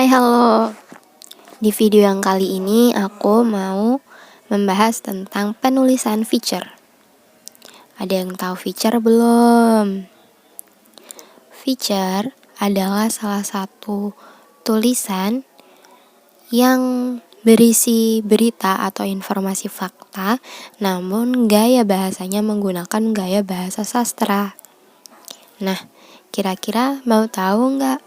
Hai, halo. Di video yang kali ini aku mau membahas tentang penulisan feature. Ada yang tahu feature belum? Feature adalah salah satu tulisan yang berisi berita atau informasi fakta, namun gaya bahasanya menggunakan gaya bahasa sastra. Nah, kira-kira mau tahu nggak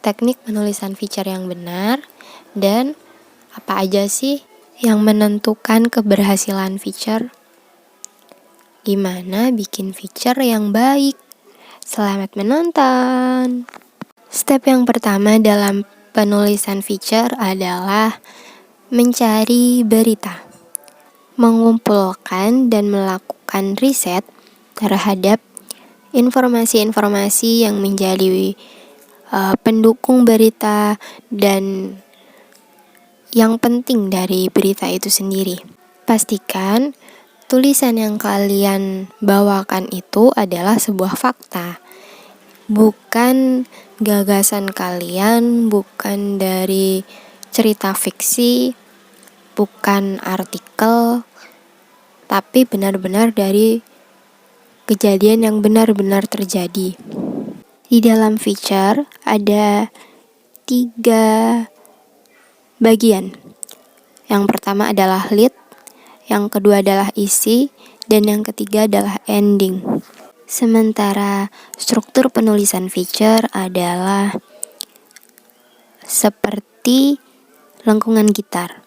teknik penulisan feature yang benar dan apa aja sih yang menentukan keberhasilan feature? Gimana bikin feature yang baik? Selamat menonton! Step yang pertama dalam penulisan feature adalah mencari berita, mengumpulkan dan melakukan riset terhadap informasi-informasi yang menjadi pendukung berita dan yang penting dari berita itu sendiri. Pastikan tulisan yang kalian bawakan itu adalah sebuah fakta, bukan gagasan kalian, bukan dari cerita fiksi, bukan artikel, tapi benar-benar dari kejadian yang benar-benar terjadi. Di dalam feature ada 3 bagian. Yang pertama adalah lead, yang kedua adalah isi, dan yang ketiga adalah ending. Sementara struktur penulisan feature adalah seperti lengkungan gitar.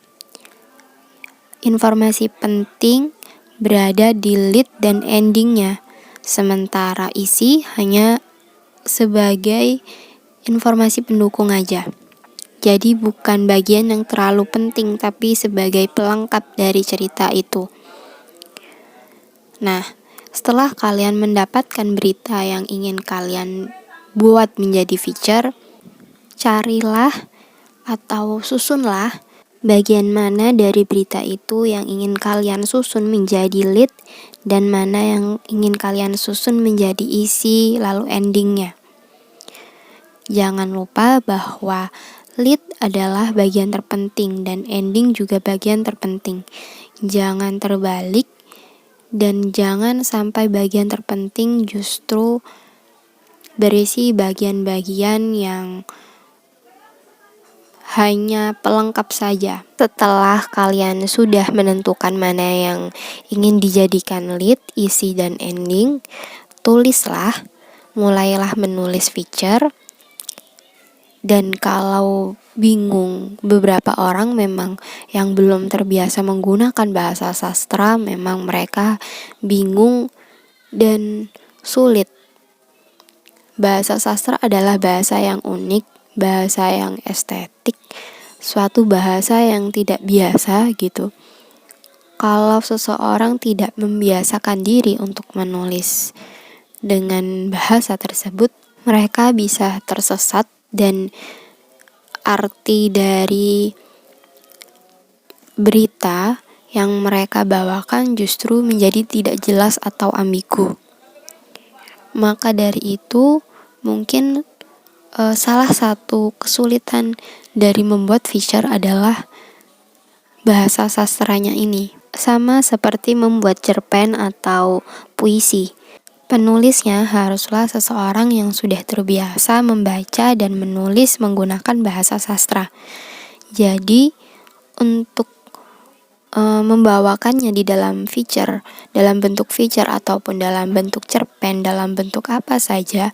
Informasi penting berada di lead dan endingnya, sementara isi hanya sebagai informasi pendukung aja. Jadi bukan bagian yang terlalu penting, tapi sebagai pelengkap dari cerita itu. Nah, setelah kalian mendapatkan berita yang ingin kalian buat menjadi feature, carilah atau susunlah bagian mana dari berita itu yang ingin kalian susun menjadi lead dan mana yang ingin kalian susun menjadi isi lalu endingnya. Jangan lupa bahwa lead adalah bagian terpenting dan ending juga bagian terpenting. Jangan terbalik dan jangan sampai bagian terpenting justru berisi bagian-bagian yang hanya pelengkap saja. Setelah kalian sudah menentukan mana yang ingin dijadikan lead, isi, dan ending, mulailah menulis feature. Dan kalau bingung, beberapa orang memang yang belum terbiasa menggunakan bahasa sastra, memang mereka bingung dan sulit. Bahasa sastra adalah bahasa yang unik, bahasa yang estetik, suatu bahasa yang tidak biasa gitu. Kalau seseorang tidak membiasakan diri untuk menulis dengan bahasa tersebut, mereka bisa tersesat dan arti dari berita yang mereka bawakan justru menjadi tidak jelas atau ambigu. Maka dari itu, mungkin salah satu kesulitan dari membuat feature adalah bahasa sastranya ini. Sama seperti membuat cerpen atau puisi. Penulisnya haruslah seseorang yang sudah terbiasa membaca dan menulis menggunakan bahasa sastra. Jadi, untuk membawakannya di dalam feature, dalam bentuk feature ataupun dalam bentuk cerpen, dalam bentuk apa saja,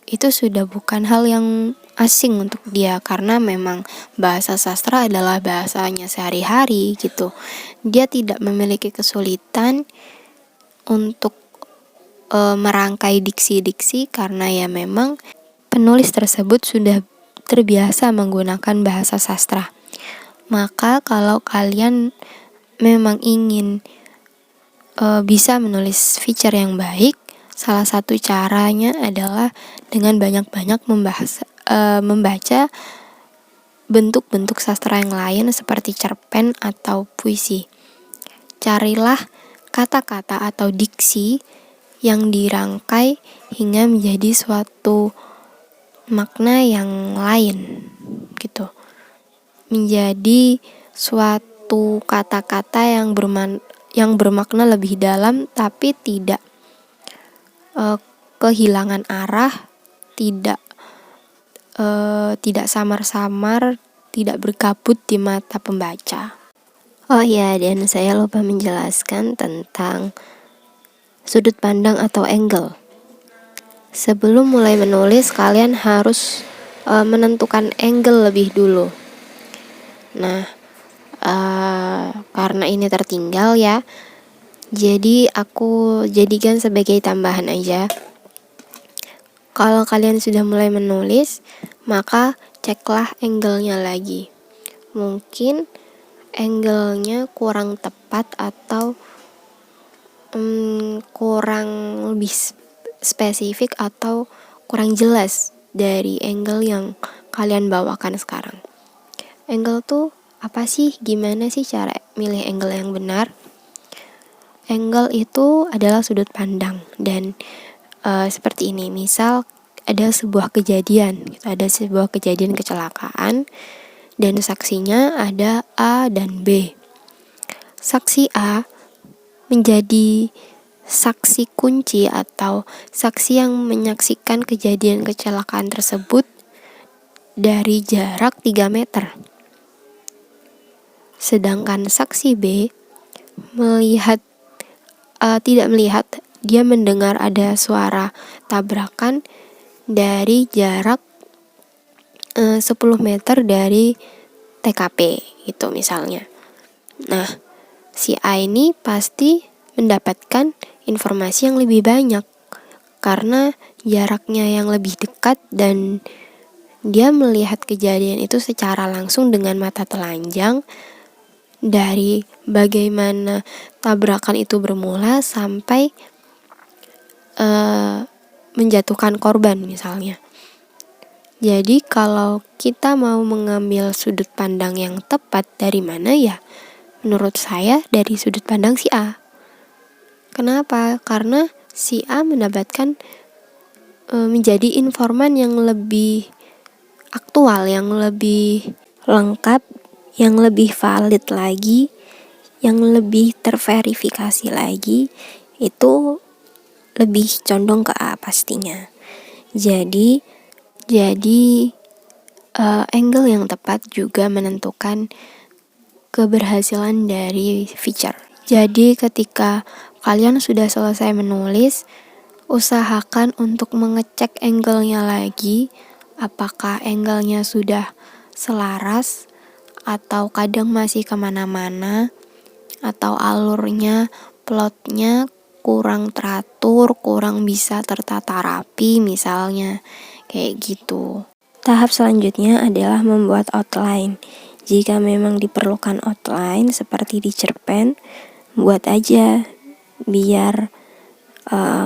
itu sudah bukan hal yang asing untuk dia, karena memang bahasa sastra adalah bahasanya sehari-hari gitu. Dia tidak memiliki kesulitan untuk merangkai diksi-diksi karena ya memang penulis tersebut sudah terbiasa menggunakan bahasa sastra. Maka kalau kalian memang ingin bisa menulis feature yang baik, salah satu caranya adalah dengan banyak-banyak membaca bentuk-bentuk sastra yang lain seperti cerpen atau puisi. Carilah kata-kata atau diksi yang dirangkai hingga menjadi suatu makna yang lain gitu. Menjadi suatu kata-kata yang bermakna lebih dalam, tapi tidak kehilangan arah, tidak samar-samar, tidak berkabut di mata pembaca. Oh ya, dan saya lupa menjelaskan tentang sudut pandang atau angle. Sebelum mulai menulis, kalian harus menentukan angle lebih dulu. Nah, karena ini tertinggal ya, jadi aku jadikan sebagai tambahan aja. Kalau kalian sudah mulai menulis, maka ceklah angle-nya lagi. Mungkin angle-nya kurang tepat atau kurang lebih spesifik atau kurang jelas dari angle yang kalian bawakan sekarang. Angle tuh apa sih? Gimana sih cara milih angle yang benar? Angle itu adalah sudut pandang, dan seperti ini. Misal ada sebuah kejadian kecelakaan, dan saksinya ada A dan B. Saksi A menjadi saksi kunci atau saksi yang menyaksikan kejadian kecelakaan tersebut dari jarak 3 meter. Sedangkan saksi B tidak melihat, dia mendengar ada suara tabrakan dari jarak 10 meter dari TKP gitu misalnya. Nah, si A ini pasti mendapatkan informasi yang lebih banyak karena jaraknya yang lebih dekat, dan dia melihat kejadian itu secara langsung dengan mata telanjang, dari bagaimana tabrakan itu bermula sampai menjatuhkan korban misalnya. Jadi kalau kita mau mengambil sudut pandang yang tepat, dari mana ya? Menurut saya dari sudut pandang si A. Kenapa? Karena si A mendapatkan menjadi informan yang lebih aktual, yang lebih lengkap, yang lebih valid lagi, yang lebih terverifikasi lagi, itu lebih condong ke A pastinya. Jadi angle yang tepat juga menentukan keberhasilan dari feature. Jadi ketika kalian sudah selesai menulis, usahakan untuk mengecek angle-nya lagi, apakah angle-nya sudah selaras atau kadang masih kemana-mana, atau alurnya, plotnya kurang teratur, kurang bisa tertata rapi misalnya, kayak gitu. Tahap selanjutnya adalah membuat outline. Jika memang diperlukan outline seperti di cerpen, buat aja biar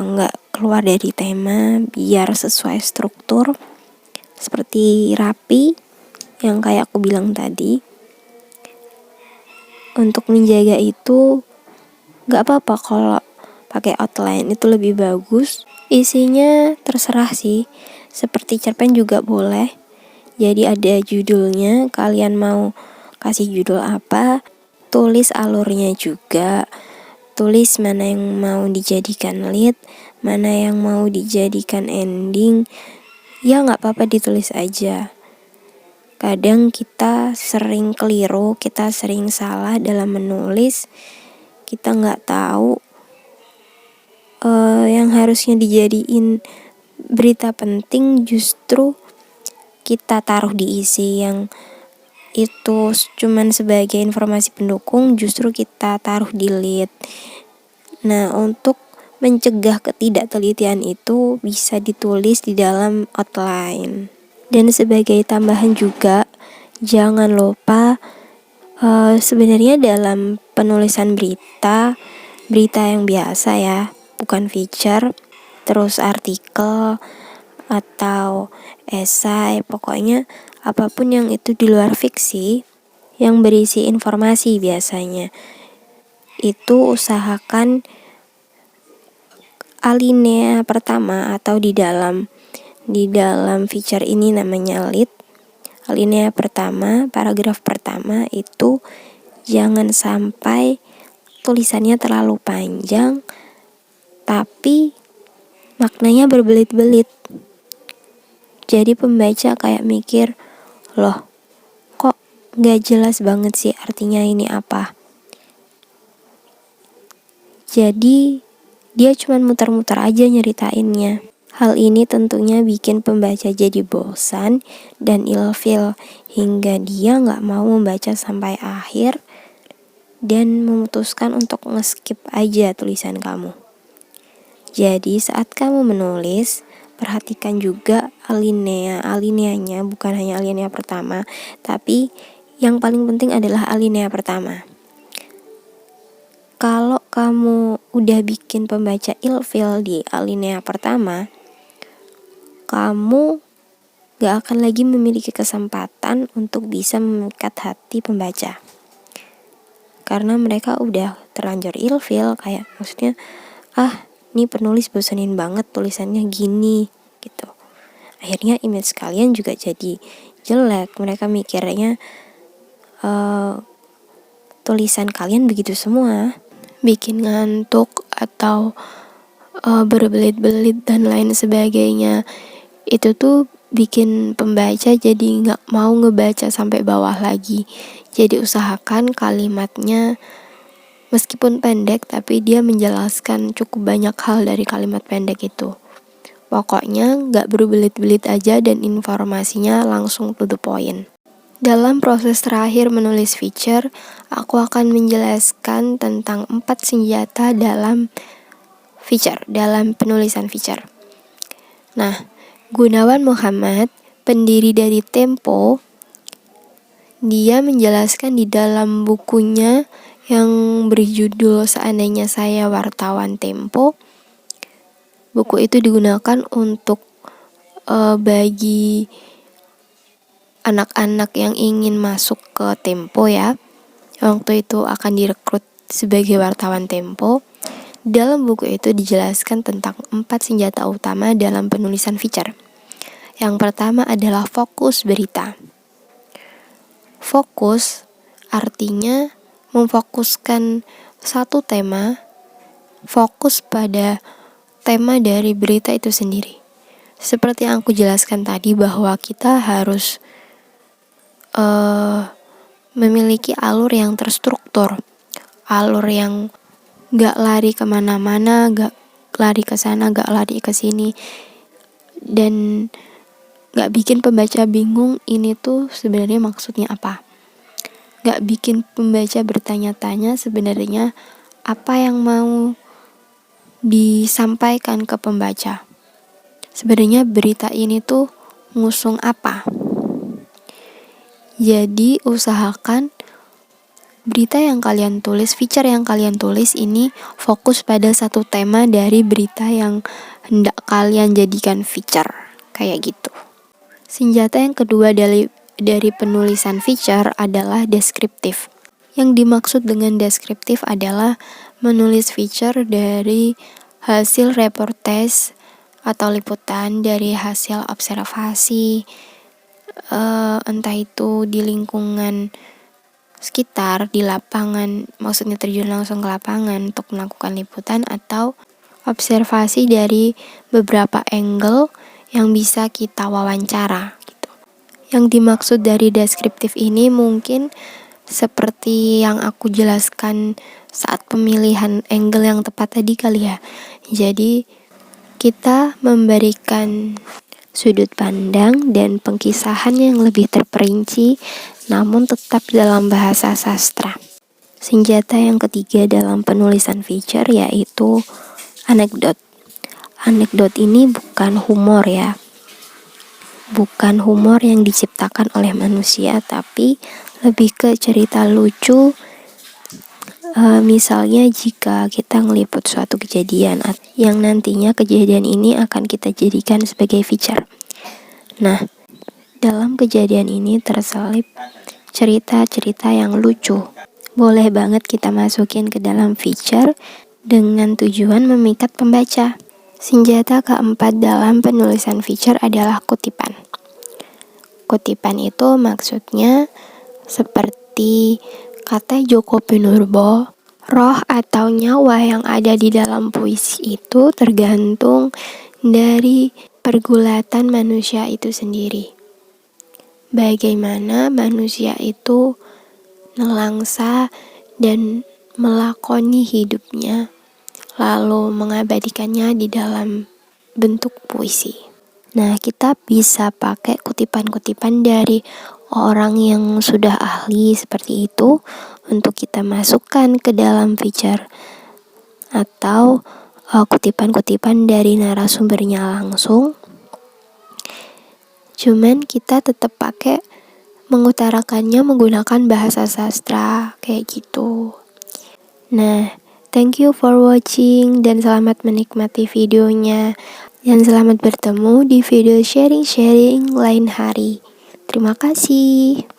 nggak keluar dari tema, biar sesuai struktur, seperti rapi yang kayak aku bilang tadi. Untuk menjaga itu nggak apa-apa kalau pakai outline, itu lebih bagus. Isinya terserah sih, seperti cerpen juga boleh. Jadi ada judulnya, kalian mau kasih judul apa, tulis alurnya juga, tulis mana yang mau dijadikan lead, mana yang mau dijadikan ending. Ya nggak apa-apa, ditulis aja. Kadang kita sering keliru, kita sering salah dalam menulis. Kita nggak tahu yang harusnya dijadiin berita penting justru kita taruh di isi, yang itu cuman sebagai informasi pendukung justru kita taruh di lead. Nah, untuk mencegah ketidaktelitian itu bisa ditulis di dalam outline. Dan sebagai tambahan juga, jangan lupa sebenarnya dalam penulisan berita yang biasa ya, bukan feature, terus artikel atau esai, pokoknya apapun yang itu di luar fiksi yang berisi informasi biasanya, itu usahakan alinea pertama atau di dalam feature ini namanya lead, Alinea pertama, paragraf pertama itu jangan sampai tulisannya terlalu panjang tapi maknanya berbelit-belit. Jadi pembaca kayak mikir, loh kok gak jelas banget sih artinya ini apa. Jadi dia cuma muter-muter aja nyeritainnya. Hal ini tentunya bikin pembaca jadi bosan dan ilfil hingga dia gak mau membaca sampai akhir dan memutuskan untuk nge-skip aja tulisan kamu. Jadi saat kamu menulis, perhatikan juga alineanya bukan hanya alinea pertama, tapi yang paling penting adalah alinea pertama. Kalau kamu udah bikin pembaca ilfil di alinea pertama, kamu gak akan lagi memiliki kesempatan untuk bisa memikat hati pembaca. Karena mereka udah terlanjur ilfil, kayak maksudnya, ini penulis bosenin banget tulisannya gini, gitu. Akhirnya image kalian juga jadi jelek. Mereka mikirnya tulisan kalian begitu semua, bikin ngantuk atau berbelit-belit dan lain sebagainya. Itu tuh bikin pembaca jadi gak mau ngebaca sampai bawah lagi. Jadi usahakan kalimatnya meskipun pendek tapi dia menjelaskan cukup banyak hal dari kalimat pendek itu. Pokoknya gak berbelit-belit aja dan informasinya langsung to the point. Dalam proses terakhir menulis feature, aku akan menjelaskan tentang 4 senjata dalam penulisan feature. Nah, Gunawan Muhammad, pendiri dari Tempo, dia menjelaskan di dalam bukunya yang berjudul Seandainya Saya Wartawan Tempo. Buku itu digunakan untuk bagi anak-anak yang ingin masuk ke Tempo ya. Waktu itu akan direkrut sebagai wartawan Tempo. Dalam buku itu dijelaskan tentang 4 senjata utama dalam penulisan feature. Yang pertama adalah fokus berita. Fokus artinya memfokuskan satu tema, fokus pada tema dari berita itu sendiri. Seperti yang aku jelaskan tadi bahwa kita harus memiliki alur yang terstruktur, alur yang gak lari kemana-mana, gak lari ke sana, gak lari ke sini, dan gak bikin pembaca bingung ini tuh sebenarnya maksudnya apa. Gak bikin pembaca bertanya-tanya sebenarnya apa yang mau disampaikan ke pembaca. Sebenarnya berita ini tuh ngusung apa. Jadi usahakan berita yang kalian tulis, feature yang kalian tulis ini fokus pada satu tema dari berita yang hendak kalian jadikan feature, kayak gitu. Senjata yang kedua dari penulisan feature adalah deskriptif. Yang dimaksud dengan deskriptif adalah menulis feature dari hasil reportage atau liputan, dari hasil observasi, entah itu di lingkungan sekitar, di lapangan, maksudnya terjun langsung ke lapangan untuk melakukan liputan, atau observasi dari beberapa angle yang bisa kita wawancara gitu. Yang dimaksud dari deskriptif ini mungkin seperti yang aku jelaskan saat pemilihan angle yang tepat tadi kali ya. Jadi kita memberikan sudut pandang dan pengkisahan yang lebih terperinci namun tetap dalam bahasa sastra. Senjata yang ketiga dalam penulisan feature yaitu anekdot. Anekdot ini bukan humor ya. Bukan humor yang diciptakan oleh manusia, tapi lebih ke cerita lucu. Misalnya jika kita ngeliput suatu kejadian yang nantinya kejadian ini akan kita jadikan sebagai feature. Nah, dalam kejadian ini terselip cerita-cerita yang lucu. Boleh banget kita masukin ke dalam feature dengan tujuan memikat pembaca. Senjata keempat dalam penulisan feature adalah kutipan. kutipan itu maksudnya seperti kata Djoko Pinurbo, roh atau nyawa yang ada di dalam puisi itu tergantung dari pergulatan manusia itu sendiri. Bagaimana manusia itu nelangsa dan melakoni hidupnya, lalu mengabadikannya di dalam bentuk puisi. Nah, kita bisa pakai kutipan-kutipan dari orang yang sudah ahli seperti itu untuk kita masukkan ke dalam feature, atau kutipan-kutipan dari narasumbernya langsung. Cuman kita tetap pakai mengutarakannya menggunakan bahasa sastra kayak gitu. Nah, thank you for watching dan selamat menikmati videonya. Dan selamat bertemu di video sharing-sharing lain hari. Terima kasih.